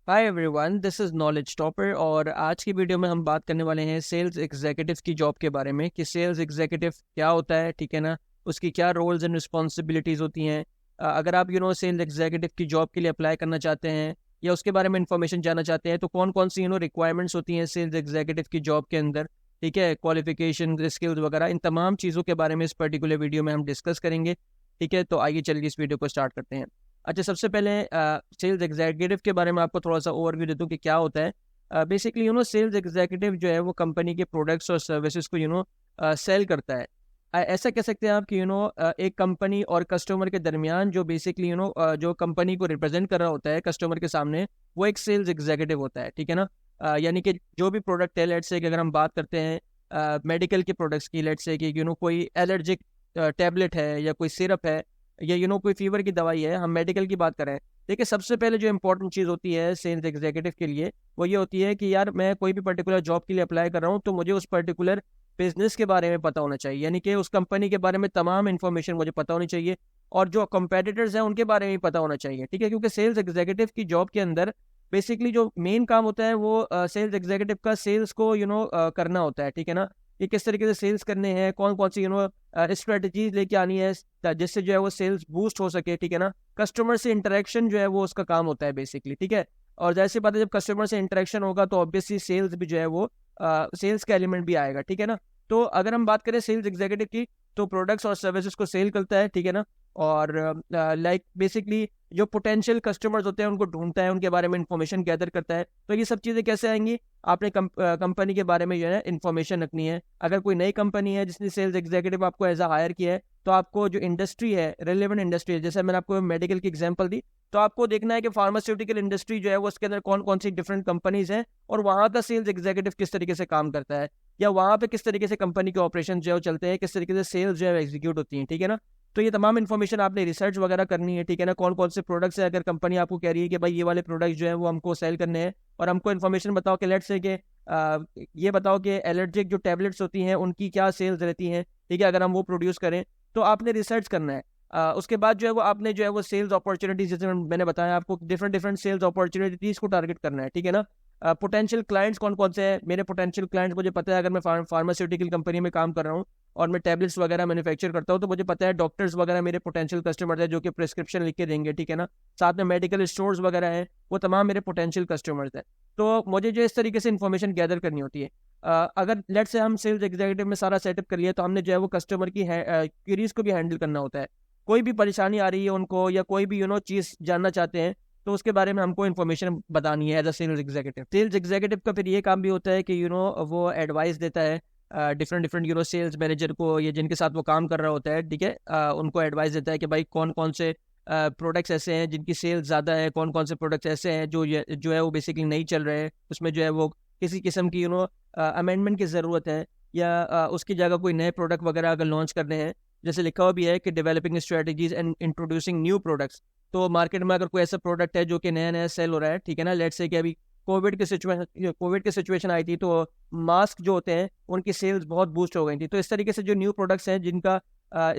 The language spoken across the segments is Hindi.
Hi everyone, this is knowledge topper और आज की वीडियो में हम बात करने वाले हैं सेल्स एग्जीक्यूटिव की जॉब के बारे में कि सेल्स एग्जीक्यूटिव क्या होता है, ठीक है ना। उसकी क्या रोल्स एंड रिस्पॉन्सिबिलिटीज़ होती हैं। अगर आप सेल्स एग्जीक्यूटिव की जॉब के लिए अप्लाई करना चाहते हैं या उसके बारे में इंफॉर्मेशन जानना चाहते हैं तो कौन कौन सी रिक्वायरमेंट्स होती हैं सेल्स एग्जीक्यूटिव की जॉब के अंदर, ठीक है, क्वालिफिकेशन, स्किल्स वगैरह, इन तमाम चीज़ों के बारे में इस पर्टिकुलर वीडियो में हम डिस्कस करेंगे। ठीक है, तो आइए चलिए इस वीडियो को स्टार्ट करते हैं। अच्छा, सबसे पहले सेल्स एग्जीक्यूटिव के बारे में आपको थोड़ा सा ओवरव्यू दे दूं कि क्या होता है। बेसिकली सेल्स एग्जीक्यूटिव जो है वो कंपनी के प्रोडक्ट्स और सर्विसेज को सेल करता है। ऐसा कह सकते हैं आप कि एक कंपनी और कस्टमर के दरमियान जो बेसिकली जो कंपनी को रिप्रेजेंट कर रहा होता है कस्टमर के सामने, वो एक सेल्स एग्जीक्यूटिव होता है, ठीक है ना। यानी कि जो भी प्रोडक्ट है, लेट्स से कि अगर हम बात करते हैं मेडिकल के प्रोडक्ट्स की, लेट्स से कि कोई एलर्जिक टैबलेट है या कोई सिरप है या कोई फीवर की दवाई है, हम मेडिकल की बात करें। देखिए, सबसे पहले जो इंपॉर्टेंट चीज़ होती है सेल्स एग्जीक्यूटिव के लिए वो ये होती है कि यार मैं कोई भी पर्टिकुलर जॉब के लिए अप्लाई कर रहा हूँ तो मुझे उस पर्टिकुलर बिजनेस के बारे में पता होना चाहिए, यानी कि उस कंपनी के बारे में तमाम इन्फॉर्मेशन मुझे पता होनी चाहिए और जो कंपेटिटर्स हैं उनके बारे में भी पता होना चाहिए, ठीक है। क्योंकि सेल्स एग्जीक्यूटिव की जॉब के अंदर बेसिकली जो मेन काम होता है वो सेल्स एग्जीक्यूटिव का सेल्स को करना होता है, ठीक है ना। ये किस तरीके से सेल्स करने हैं, कौन कौन सी स्ट्रेटजीज लेके आनी है जिससे जो है वो सेल्स बूस्ट हो सके, ठीक है ना। कस्टमर से इंटरेक्शन जो है वो उसका काम होता है बेसिकली, ठीक है। और जैसे बात है, जब कस्टमर से इंटरेक्शन होगा तो ऑब्वियसली सेल्स भी जो है वो सेल्स का एलिमेंट भी आएगा, ठीक है ना। तो अगर हम बात करें सेल्स एग्जीक्यूटिव की, तो प्रोडक्ट्स और सर्विसेज को सेल करता है, ठीक है ना। और लाइक बेसिकली जो पोटेंशियल कस्टमर्स होते हैं उनको ढूंढता है, उनके बारे में इंफॉर्मेशन गैदर करता है। तो ये सब चीज़ें कैसे आएंगी, आपने कंपनी के बारे में जो है इन्फॉर्मेशन रखनी है। अगर कोई नई कंपनी है जिसने सेल्स एग्जीक्यूटिव आपको एज अ हायर किया है तो आपको जो इंडस्ट्री है, रेलेवेंट इंडस्ट्री है, जैसे मैंने आपको मेडिकल की एग्जांपल दी, तो आपको देखना है कि फार्मास्यूटिकल इंडस्ट्री जो है वो उसके अंदर कौन कौन सी डिफरेंट कंपनीज हैं और वहाँ का सेल्स एग्जीक्यूटिव किस तरीके से काम करता है, या वहाँ पे किस तरीके से कंपनी के ऑपरेशन जो है वो चलते हैं, किस तरीके से सेल्स जो है एग्जीक्यूट होती हैं, ठीक है ना। तो ये तमाम इन्फॉर्मेशन आपने रिसर्च वगैरह करनी है, ठीक है ना। कौन कौन से प्रोडक्ट्स है, अगर कंपनी आपको कह रही है कि भाई ये वाले प्रोडक्ट्स जो है वो हमको सेल करने हैं, और हमको इन्फॉर्मेशन बताओ कि लेट्स से कि ये बताओ कि एलर्जिक जो टैबलेट्स होती हैं उनकी क्या सेल्स रहती हैं, ठीक है, अगर हम वो प्रोड्यूस करें तो आपने रिसर्च करना है। उसके बाद जो है वो आपने जो है वो सेल्स अपॉर्चुनिटीज, जैसे मैंने बताया आपको, डिफरेंट डिफरेंट सेल्स अपॉर्चुनिटीज को टारगेट करना है, ठीक है ना। पोटेंशियल क्लाइंट्स कौन कौन से हैं, मेरे पोटेंशियल क्लाइंट्स मुझे पता है। अगर मैं फार्मास्यूटिकल कंपनी में काम कर रहा हूँ और मैं टैबलेट्स वगैरह मैन्युफैक्चर करता हूँ तो मुझे पता है डॉक्टर्स वगैरह मेरे पोटेंशियल कस्टमर्स हैं जो कि प्रिस्क्रिप्शन लिख के देंगे, ठीक है ना। साथ में मेडिकल स्टोर्स वगैरह हैं, वो तमाम मेरे पोटेंशियल कस्टमर्स हैं। तो मुझे जो इस तरीके से इन्फॉर्मेशन गैदर करनी होती है। अगर लेट से हम सेल्स एग्जीक्यूटिव में सारा सेटअप कर लिया तो हमने जो है वो कस्टमर की क्वेरीज को भी हैंडल करना होता है। कोई भी परेशानी आ रही है उनको या कोई भी चीज़ जानना चाहते हैं तो उसके बारे में हमको इन्फॉर्मेशन बतानी है as a sales executive. Sales executive का फिर ये काम भी होता है कि वो एडवाइस देता है डिफरेंट डिफरेंट सेल्स मैनेजर को, या जिनके साथ वो काम कर रहा होता है, ठीक है, उनको एडवाइस देता है कि भाई कौन कौन से प्रोडक्ट्स ऐसे हैं जिनकी सेल्स ज़्यादा है, कौन कौन से प्रोडक्ट्स ऐसे हैं जो है वो बेसिकली नहीं चल रहे हैं, उसमें जो है वो किसी किस्म की अमेंडमेंट की ज़रूरत है, या उसकी जगह कोई नए प्रोडक्ट वगैरह अगर लॉन्च करने हैं। जैसे लिखा हुआ भी है कि developing strategies and introducing new products. तो मार्केट में अगर कोई ऐसा प्रोडक्ट है जो कि नया नया सेल हो रहा है, ठीक है ना, लेट्स से कि अभी कोविड की सिचुएशन आई थी तो मास्क जो होते हैं उनकी सेल्स बहुत बूस्ट हो गई थी। तो इस तरीके से जो न्यू प्रोडक्ट्स हैं जिनका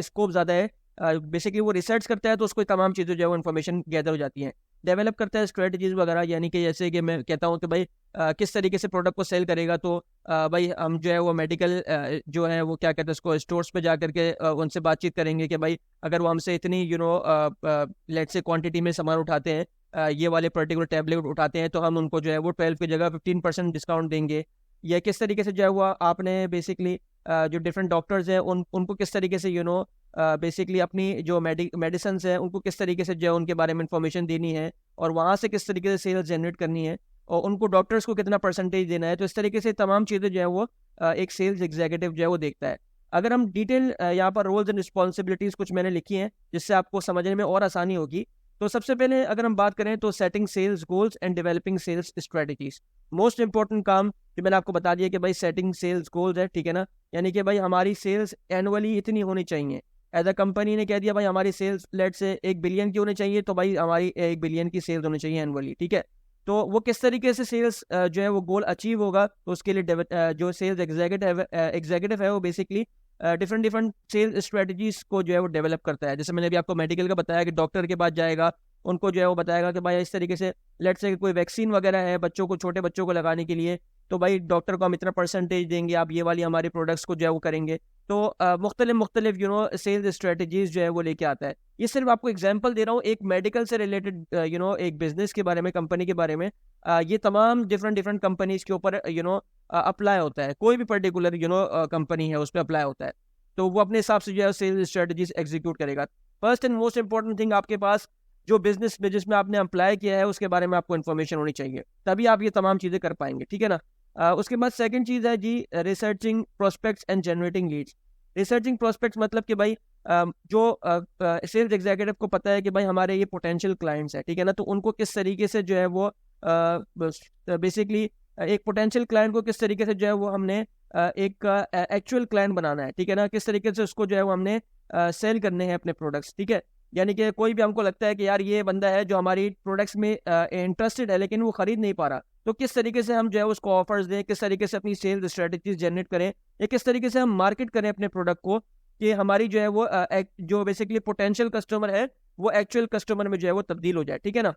स्कोप ज़्यादा है, बेसिकली वो रिसर्च करता है तो उसको तमाम चीज़ें जो है वो इन्फॉर्मेशन गैदर हो जाती हैं। डेवलप करता है स्ट्रेटजीज वगैरह, यानी कि जैसे कि मैं कहता हूँ कि भाई किस तरीके से प्रोडक्ट को सेल करेगा, तो भाई हम जो है वो मेडिकल जो है वो क्या कहते हैं उसको स्टोर्स पे जा करके उनसे बातचीत करेंगे कि भाई अगर वो हमसे इतनी लेट से क्वांटिटी में सामान उठाते हैं, ये वाले पर्टिकुलर टैबलेट उठाते हैं, तो हम उनको जो है वो 12 की जगह 15% डिस्काउंट देंगे। या किस तरीके से जो है वो आपने बेसिकली जो डिफरेंट डॉक्टर्स हैं उनको किस तरीके से बेसिकली अपनी जो मेडिसिन है उनको किस तरीके से जो है उनके बारे में इंफॉर्मेशन देनी है, और वहाँ से किस तरीके से सेल्स जनरेट करनी है, और उनको डॉक्टर्स को कितना परसेंटेज देना है। तो इस तरीके से तमाम चीज़ें जो है वो एक सेल्स एग्जीक्यूटिव जो है वो देखता है। अगर हम डिटेल यहाँ पर रोल्स एंड रिस्पॉन्सिबिलिटीज़ कुछ मैंने लिखी हैं जिससे आपको समझने में और आसानी होगी। तो सबसे पहले अगर हम बात करें तो setting sales goals and developing sales strategies, most important काम जो मैंने आपको बता दिया कि भाई सेटिंग सेल्स गोल्स है, ठीक है ना। यानी कि भाई हमारी सेल्स एनुअली इतनी होनी चाहिए। एज अ कंपनी ने कह दिया भाई हमारी सेल्स लेट से 1 बिलियन की होनी चाहिए, तो भाई हमारी 1 बिलियन की सेल्स होनी चाहिए एनुअली, ठीक है। तो वो किस तरीके से सेल्स जो है वो गोल अचीव होगा, तो उसके लिए जो सेल्स एग्जीक्यूटिव है वो basically different different cells strategies को जो है वो डेवलप करता है। जैसे मैंने अभी आपको मेडिकल का बताया कि डॉक्टर के पास जाएगा उनको जो है वो बताएगा कि भाई इस तरीके से लेट्स से कोई वैक्सीन वगैरह है बच्चों को, छोटे बच्चों को लगाने के लिए, तो भाई डॉक्टर को हम इतना परसेंटेज देंगे, आप ये वाली हमारे प्रोडक्ट्स को जो है वो करेंगे। तो मुख्तलिफ सेल्स स्ट्रेटजीज जो है वो लेके आता है। ये सिर्फ आपको एग्जांपल दे रहा हूँ एक मेडिकल से रिलेटेड एक बिजनेस के बारे में, कंपनी के बारे में। ये तमाम डिफरेंट कंपनीज के ऊपर अप्लाई होता है, कोई भी पर्टिकुलर कंपनी है उस पर अप्लाई होता है, तो वो अपने हिसाब से जो है सेल्स स्ट्रेटजीज एग्जीक्यूट करेगा। First and most important thing, आपके पास जो बिजनेस में जिसमें आपने अप्लाई किया है उसके बारे में आपको इन्फॉर्मेशन होनी चाहिए, तभी आप ये तमाम चीज़ें कर पाएंगे, ठीक है ना। उसके बाद सेकंड चीज़ है जी researching prospects and generating leads. Researching prospects मतलब कि भाई जो सेल्स एग्जीक्यूटिव को पता है कि भाई हमारे ये पोटेंशियल क्लाइंट्स है, ठीक है ना, तो उनको किस तरीके से जो है वो बेसिकली एक पोटेंशियल क्लाइंट को किस तरीके से जो है वो हमने एक एक्चुअल क्लाइंट बनाना है, ठीक है ना, किस तरीके से उसको जो है वो हमने सेल करने हैं अपने प्रोडक्ट्स, ठीक है। यानी कि कोई भी हमको लगता है कि यार ये बंदा है जो हमारी प्रोडक्ट्स में इंटरेस्टेड है लेकिन वो खरीद नहीं पा रहा, तो किस तरीके से हम जो है उसको ऑफर्स दें, किस तरीके से अपनी सेल्स स्ट्रेटजीज जनरेट करें, या किस तरीके से हम मार्केट करें अपने प्रोडक्ट को कि हमारी जो है वो जो बेसिकली पोटेंशियल कस्टमर है वो एक्चुअल कस्टमर में जो है वो तब्दील हो जाए, ठीक है ना।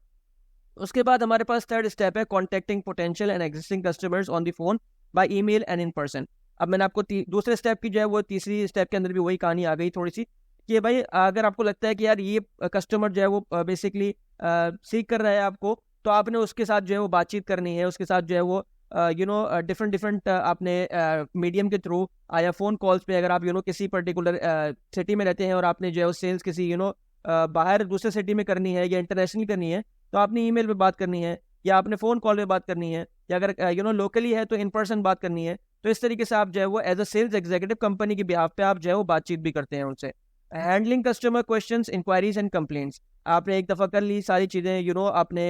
उसके बाद हमारे पास थर्ड स्टेप है contacting potential and existing customers on the phone, by email and in person. अब मैंने आपको दूसरे स्टेप की जो है वो तीसरी स्टेप के अंदर भी वही कहानी आ गई थोड़ी सी, कि भाई अगर आपको लगता है कि यार ये कस्टमर जो है वो बेसिकली सीख कर रहा है आपको, तो आपने उसके साथ जो है वो बातचीत करनी है, उसके साथ जो है वो डिफरेंट आपने मीडियम के थ्रू या फ़ोन कॉल्स पे, अगर आप किसी पर्टिकुलर सिटी में रहते हैं और आपने जो है वो सेल्स किसी बाहर दूसरे सिटी में करनी है या इंटरनेशनल करनी है, तो आपने ईमेल पे बात करनी है, या आपने फ़ोन कॉल पे बात करनी है, या अगर लोकली है तो इन पर्सन बात करनी है। तो इस तरीके से आप जो है वो as a sales executive company के बिहाफ पे आप जो है वो बातचीत भी करते हैं उनसे। Handling customer questions, inquiries and complaints. आपने एक दफ़ा कर ली सारी चीज़ें, आपने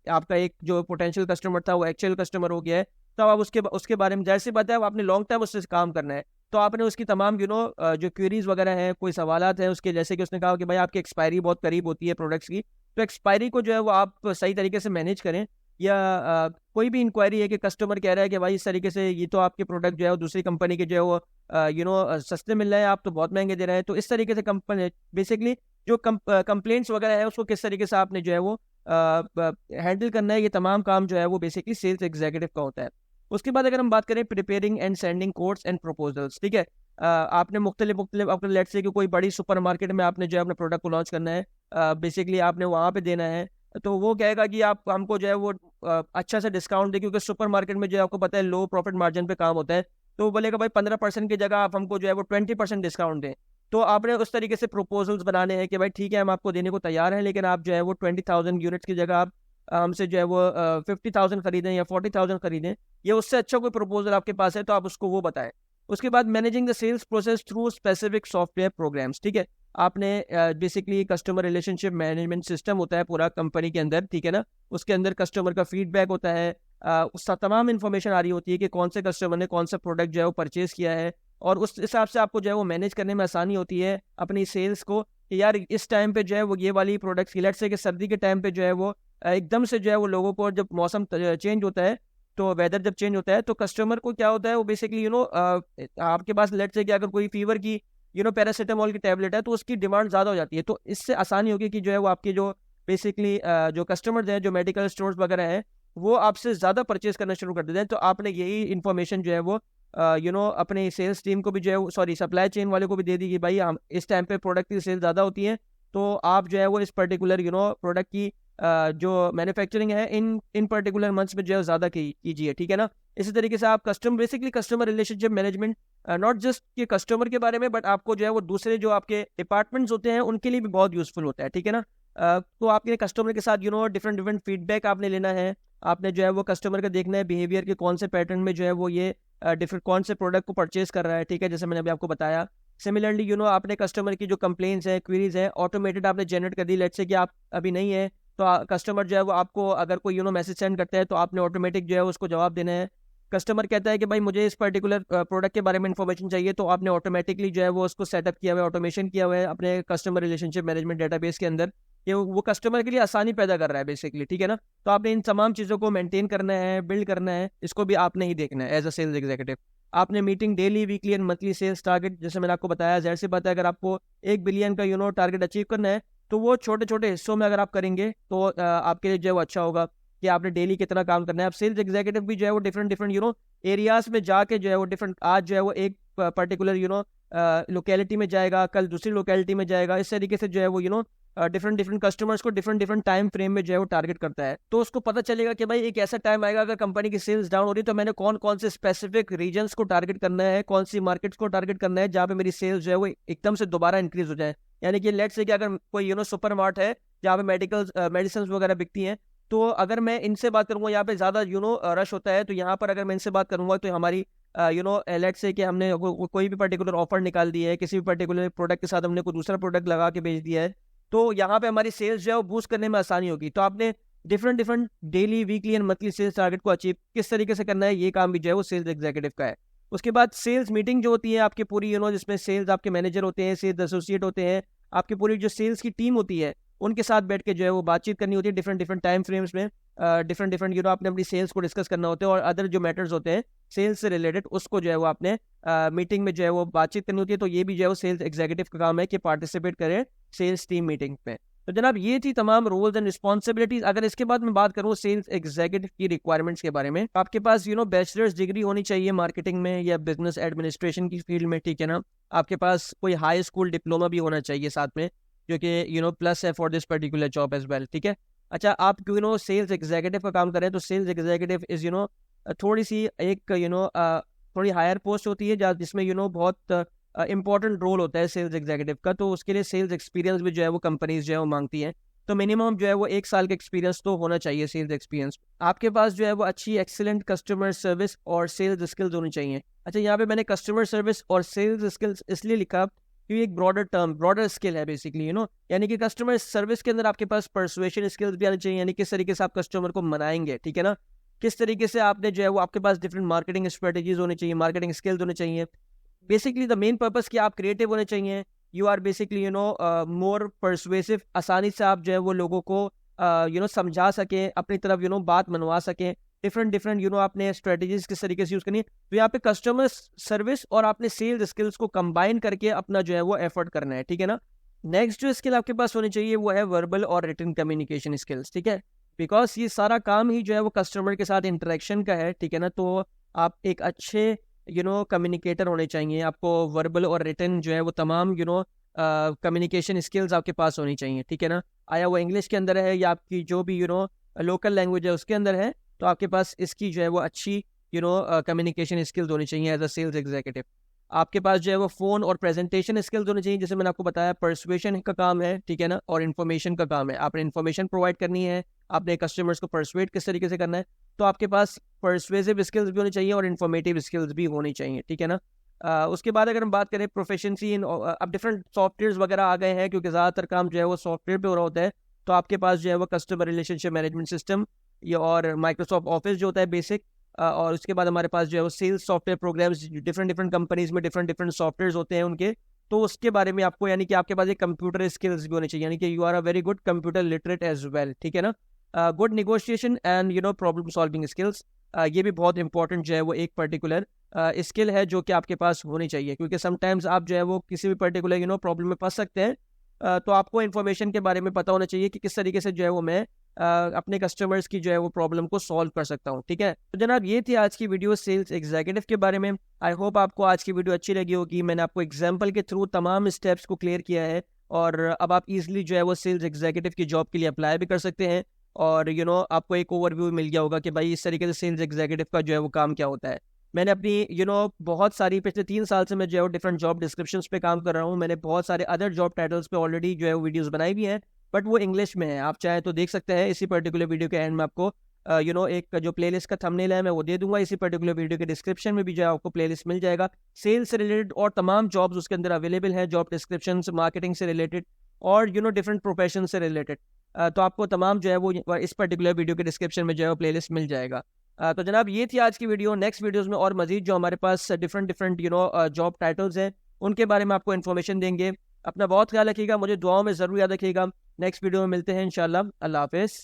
आपका एक जो पोटेंशियल कस्टमर था वो एक्चुअल कस्टमर हो गया है, तो अब उसके बारे में जाहिर सी बात है आपने लॉन्ग टाइम उससे काम करना है, तो आपने उसकी तमाम जो क्वेरीज वगैरह हैं, कोई सवालात हैं उसके, जैसे कि उसने कहा कि भाई आपकी एक्सपायरी बहुत करीब होती है प्रोडक्ट्स की, तो एक्सपायरी को जो है वो आप सही तरीके से मैनेज करें। या कोई भी इंक्वायरी है कि कस्टमर कह रहा है कि भाई इस तरीके से ये तो आपके प्रोडक्ट जो है वो दूसरी कंपनी के जो है वो सस्ते मिल रहे हैं, आप तो बहुत महंगे दे रहे हैं, तो इस तरीके से कंपनी बेसिकली जो कंप्लेंट्स वगैरह है उसको किस तरीके से आपने जो है वो हैंडल करना है, ये तमाम काम जो है वो बेसिकली सेल्स एग्जीक्यूटिव का होता है। उसके बाद अगर हम बात करें preparing and sending codes and proposals, ठीक है, आपने मुख्तलिफ अपने लेट्स से कि कोई बड़ी सुपर मार्केट में आपने जो है अपने प्रोडक्ट को लॉन्च करना है, बेसिकली आपने वहाँ पे देना है, तो वो कहेगा कि आप हमको जो है वो अच्छा सा डिस्काउंट दे, क्योंकि सुपर मार्केट में जो है आपको पता है लो प्रॉफिट मार्जिन पे काम होता है, तो वो बोलेगा भाई 15% की जगह आप हमको जो है वो 20% डिस्काउंट दें। तो आपने उस तरीके से प्रपोजल्स बनाने हैं कि भाई ठीक है हम आपको देने को तैयार हैं, लेकिन आप जो है वो 20,000 यूनिट्स की जगह आप हमसे जो है वो 50,000 खरीदें या 40,000 खरीदें, या उससे अच्छा कोई प्रपोजल आपके पास है तो आप उसको वो बताएं। उसके बाद managing the sales process through specific software programs, ठीक है, आपने basically customer relationship management system होता है पूरा कंपनी के अंदर, ठीक है ना, उसके अंदर कस्टमर का फीडबैक होता है, उसका तमाम इन्फॉर्मेशन आ रही होती है कि कौन से कस्टमर ने कौन सा प्रोडक्ट जो है वो परचेज किया है, और उस हिसाब से आपको जो है वो मैनेज करने में आसानी होती है अपनी सेल्स को, कि यार इस टाइम पे जो है वो ये वाली प्रोडक्ट्स की, लेट्स से कि सर्दी के टाइम पे जो है वो एकदम से जो है वो लोगों को जब मौसम चेंज होता है, तो वेदर जब चेंज होता है तो कस्टमर को क्या होता है वो बेसिकली आपके पास लेट्स से कि अगर कोई फीवर की पैरासीटामोल की टैबलेट है तो उसकी डिमांड ज़्यादा हो जाती है, तो इससे आसानी होगी कि जो है वो आपके जो बेसिकली जो कस्टमर्स हैं, जो मेडिकल स्टोर्स वगैरह हैं, वो आपसे ज़्यादा परचेज करना शुरू कर देते हैं। तो आपने यही इन्फॉर्मेशन जो है वो अपने सेल्स टीम को भी जो है सॉरी सप्लाई चेन वाले को भी दे दी कि भाई हम इस टाइम पे प्रोडक्ट की सेल ज़्यादा होती है, तो आप जो है वो इस पर्टिकुलर प्रोडक्ट की जो मैन्युफैक्चरिंग है इन पर्टिकुलर मंथ्स में जो है ज़्यादा कीजिए, ठीक है ना। इसी तरीके से आप basically customer relationship management not just के कस्टमर के बारे में, बट आपको जो है वो दूसरे जो आपके डिपार्टमेंट्स होते हैं उनके लिए भी बहुत यूजफुल होता है, ठीक है ना। तो आपके कस्टमर के साथ डिफरेंट फीडबैक आपने लेना है, आपने जो है वो कस्टमर का देखना है बिहेवियर के कौन से पैटर्न में जो है वो ये डिफरेंट कौन से प्रोडक्ट को परचेज कर रहा है, ठीक है, जैसे मैंने अभी आपको बताया। सिमिलरली आपने कस्टमर की जो कंप्लेंट्स हैं, क्वेरीज हैं, ऑटोमेटेड आपने जनरेट कर दी, लेट्स से कि आप अभी नहीं है तो कस्टमर जो है वो आपको अगर कोई मैसेज सेंड करता है तो आपने ऑटोमेटिक जो है उसको जवाब देना है। कस्टमर कहता है कि भाई मुझे इस पर्टिकुलर प्रोडक्ट के बारे में इन्फॉर्मेशन चाहिए, तो आपने ऑटोमेटिकली जो है वो उसको सेटअप किया हुआ है, ऑटोमेशन किया हुआ है अपने कस्टमर रिलेशनशिप मैनेजमेंट डेटाबेस के अंदर, कि वो कस्टमर के लिए आसानी पैदा कर रहा है बेसिकली, ठीक है ना। तो आपने इन तमाम चीज़ों को मेंटेन करना है, बिल्ड करना है, इसको भी आपने ही देखना है एज अ सेल्स एग्जीक्यूटिव। आपने meeting daily, weekly and monthly sales target, जैसे मैंने आपको बताया, जाहिर सी बात है अगर आपको 1 बिलियन का टारगेट अचीव करना है तो वो छोटे छोटे हिस्सों में अगर आप करेंगे तो आपके लिए जो है वो अच्छा होगा कि आपने डेली कितना काम करना है। आप सेल्स एग्जीक्यूटिव भी जो है वो डिफरेंट डिफरेंट एरियाज में जाके जो है वो डिफरेंट, आज जो है वो एक पर्टिकुलर लोकेलिटी में जाएगा, कल दूसरी लोकेलिटी में जाएगा। इस तरीके से जो है वो डिफरेंट डिफरेंट कस्टमर्स को डिफरेंट डिफरेंट टाइम फ्रेम में जो है वो टारगेट करता है। तो उसको पता चलेगा कि भाई एक ऐसा टाइम आएगा अगर कंपनी की सेल्स डाउन हो रही है तो मैंने कौन कौन से स्पेसिफिक रीजन्स को टारगेट करना है, कौन सी मार्केट्स को टारगेट करना है जहाँ पे मेरी सेल्स जो है वो एकदम से दोबारा इंक्रीज हो जाए। यानी कि लेट्स से कि अगर कोई सुपर मार्ट है जहाँ पे मेडिसिन वगैरह बिकती हैं, तो अगर मैं इनसे बात करूंगा यहाँ पे ज़्यादा रश होता है, तो यहाँ पर अगर मैं इनसे बात करूंगा तो हमारी लेट्स से कि हमने कोई भी पर्टिकुलर ऑफर निकाल दिया है, किसी भी पर्टिकुलर प्रोडक्ट के साथ हमने कोई दूसरा प्रोडक्ट लगा के बेच दिया है, तो यहाँ पे हमारी सेल्स जो है वो बूस्ट करने में आसानी होगी। तो आपने different different daily, weekly and monthly sales target को अचीव किस तरीके से करना है, ये काम भी जो है वो सेल्स एग्जीक्यूटिव का है। उसके बाद सेल्स मीटिंग जो होती है आपकी पूरी, जिसमें सेल्स आपके मैनेजर होते हैं, सेल्स एसोसिएट होते हैं, आपकी पूरी जो सेल्स की टीम होती है, उनके साथ बैठ के जो है वो बातचीत करनी होती है डिफरेंट डिफरेंट टाइम फ्रेम्स में। डिफरेंट डिफरेंट आपने अपनी सेल्स को डिस्कस करना होता है और अदर जो मैटर्स होते हैं सेल्स से रिलेटेड, उसको जो है वो आपने मीटिंग में जो है वो बातचीत करनी होती है। तो ये भी जो है वो सेल्स एग्जीक्यूटिव का काम है कि पार्टिसिपेट करें सेल्स टीम मीटिंग में। तो जनाब ये थी तमाम रोल्स एंड रिस्पॉन्सिबिलिटीज। अगर इसके बाद मैं बात करूँ सेल्स एग्जीक्यूटिव की रिक्वायरमेंट्स के बारे में, आपके पास बैचलर्स डिग्री होनी चाहिए मार्केटिंग में या बिजनेस एडमिनिस्ट्रेशन की फील्ड में, ठीक है ना। आपके पास कोई हाई स्कूल डिप्लोमा भी होना चाहिए साथ में, जो कि प्लस है for this particular job as well, ठीक है। अच्छा, आप सेल्स एग्जीक्यूटिव का काम करें तो सेल्स एग्जीक्यूटिव इज थोड़ी सी एक थोड़ी हायर पोस्ट होती है जिसमें बहुत इंपॉर्टेंट रोल होता है सेल्स एग्जीक्यूटिव का। तो उसके लिए सेल्स एक्सपीरियंस भी जो है वो कंपनीज जो है वो मांगती हैं। तो मिनिमम जो है वो 1 साल का एक्सपीरियंस तो होना चाहिए सेल्स एक्सपीरियंस। आपके पास जो है वो अच्छी एक्सीलेंट कस्टमर सर्विस और सेल्स स्किल्स होनी चाहिए। अच्छा, यहाँ पे मैंने कस्टमर सर्विस और सेल्स स्किल्स इसलिए लिखा क्योंकि एक ब्रॉडर स्किल है बेसिकली, यानी कि कस्टमर सर्विस के अंदर आपके पास परसुएशन स्किल्स भी आनी चाहिए, यानी किस तरीके से आप कस्टमर को मनाएंगे, ठीक है ना। किस तरीके से आपने जो है वो आपके पास डिफरेंट मार्केटिंग स्ट्रेटेजीज होनी चाहिए, मार्केटिंग स्किल्स होने चाहिए। बेसिकली द मेन पर्पस कि आप क्रिएटिव होने चाहिए, you are basically more persuasive, आसानी से आप जो है वो लोगों को समझा सकें, अपनी तरफ बात मनवा सकें। डिफरेंट डिफरेंट आपने स्ट्रेटेजीज किस तरीके से यूज करनी है। तो यहाँ पे कस्टमर सर्विस और आपने सेल्स स्किल्स को कंबाइन करके अपना जो है वो एफर्ट करना है, ठीक है ना। नेक्स्ट जो स्किल आपके पास होनी चाहिए वो है वर्बल और रिटन कम्युनिकेशन स्किल्स, ठीक है। बिकॉज ये सारा काम ही जो है वो कस्टमर के साथ इंटरेक्शन का है, ठीक है ना। तो आप एक अच्छे कम्युनिकेटर होने चाहिए। आपको वर्बल और रिटन जो है वो तमाम कम्युनिकेशन स्किल्स आपके पास होनी चाहिए, ठीक है ना। आया वो इंग्लिश के अंदर है या आपकी जो भी लोकल लैंग्वेज है उसके अंदर है, तो आपके पास इसकी जो है वो अच्छी कम्युनिकेशन स्किल्स होनी चाहिए एज अ सेल्स एग्जीक्यूटिव। आपके पास जो है वो फोन और प्रेजेंटेशन स्किल्स होनी चाहिए, जैसे मैंने आपको बताया परसुएशन का काम है, ठीक है ना, और इन्फॉर्मेशन का काम है। आपने इन्फॉर्मेशन प्रोवाइड करनी है, आपने कस्टमर्स को परसुएट किस तरीके से करना है, तो आपके पास परसुएसिव स्किल्स भी होनी चाहिए और इन्फॉर्मेटिव स्किल्स भी होनी चाहिए, ठीक है ना। उसके बाद अगर हम बात करें प्रोफेशंसी इन, अब डिफरेंट सॉफ्टवेयर वगैरह आ गए हैं क्योंकि ज़्यादातर काम जो है वो सॉफ्टवेयर पे हो रहा होता है। तो आपके पास जो है वो कस्टमर रिलेशनशिप मैनेजमेंट सिस्टम या और माइक्रोसॉफ्ट ऑफिस जो होता है बेसिक, और उसके बाद हमारे पास जो है वो sales software programs, different different companies में डिफरेंट डिफरेंट सॉफ्टवेयर होते हैं उनके, तो उसके बारे में आपको, यानी कि आपके पास एक कंप्यूटर स्किल्स भी होनी चाहिए, यानी कि you are a very good computer literate as well, ठीक है ना। Good negotiation and problem solving skills, ये भी बहुत इंपॉर्टेंट जो है वो एक पर्टिकुलर स्किल है जो कि आपके पास होनी चाहिए, क्योंकि समटाइम्स आप जो है वो किसी भी पर्टिकुलर प्रॉब्लम में फंस सकते हैं। तो आपको इन्फॉर्मेशन के बारे में पता होना चाहिए कि किस तरीके से जो है वो मैं अपने कस्टमर्स की जो है वो प्रॉब्लम को सॉल्व कर सकता हूँ, ठीक है। तो जनाब ये थी आज की वीडियो सेल्स एग्जीक्यूटिव के बारे में। आई होप आपको आज की वीडियो अच्छी लगी होगी। मैंने आपको एग्जांपल के थ्रू तमाम स्टेप्स को क्लियर किया है और अब आप इजीली जो है वो सेल्स एग्जीक्यूटिव की जॉब के लिए अप्लाई भी कर सकते हैं। और आपको एक ओवरव्यू मिल गया होगा कि भाई इस तरीके से सेल्स एग्जीक्यूटिव का जो है वो काम क्या होता है। मैंने अपनी बहुत सारी पिछले 3 साल से मैं जो है वो डिफरेंट जॉब डिस्क्रिप्शंस पे काम कर रहा हूँ। मैंने बहुत सारे अदर जॉब टाइटल्स पे ऑलरेडी जो है वो वीडियोस बनाई भी हैं, बट वो इंग्लिश में है। आप चाहें तो देख सकते हैं। इसी पर्टिकुलर वीडियो के एंड में आपको एक जो प्लेलिस्ट का थंबनेल है मैं वो दे दूंगा। इसी पर्टिकुलर वीडियो के डिस्क्रिप्शन में भी जो है आपको प्लेलिस्ट मिल जाएगा। सेल्स से रिलेटेड और तमाम जॉब्स उसके अंदर अवेलेबल हैं, जॉब डिस्क्रिप्शन, मार्केटिंग से रिलेटेड और डिफरेंट प्रोफेशन से रिलेटेड। तो आपको तमाम जो है वो इस पर्टिकुलर वीडियो के डिस्क्रिप्शन में जो है वो प्लेलिस्ट मिल जाएगा। तो जनाब ये थी आज की वीडियो। नेक्स्ट वीडियोस में और मजीद जो हमारे पास डिफरेंट डिफरेंट जॉब टाइटल्स हैं उनके बारे में आपको इन्फॉर्मेशन देंगे। अपना बहुत ख्याल रखिएगा, मुझे दुआओं में ज़रूर याद रखिएगा। नेक्स्ट वीडियो में मिलते हैं इंशाल्लाह। अल्लाह हाफिज़।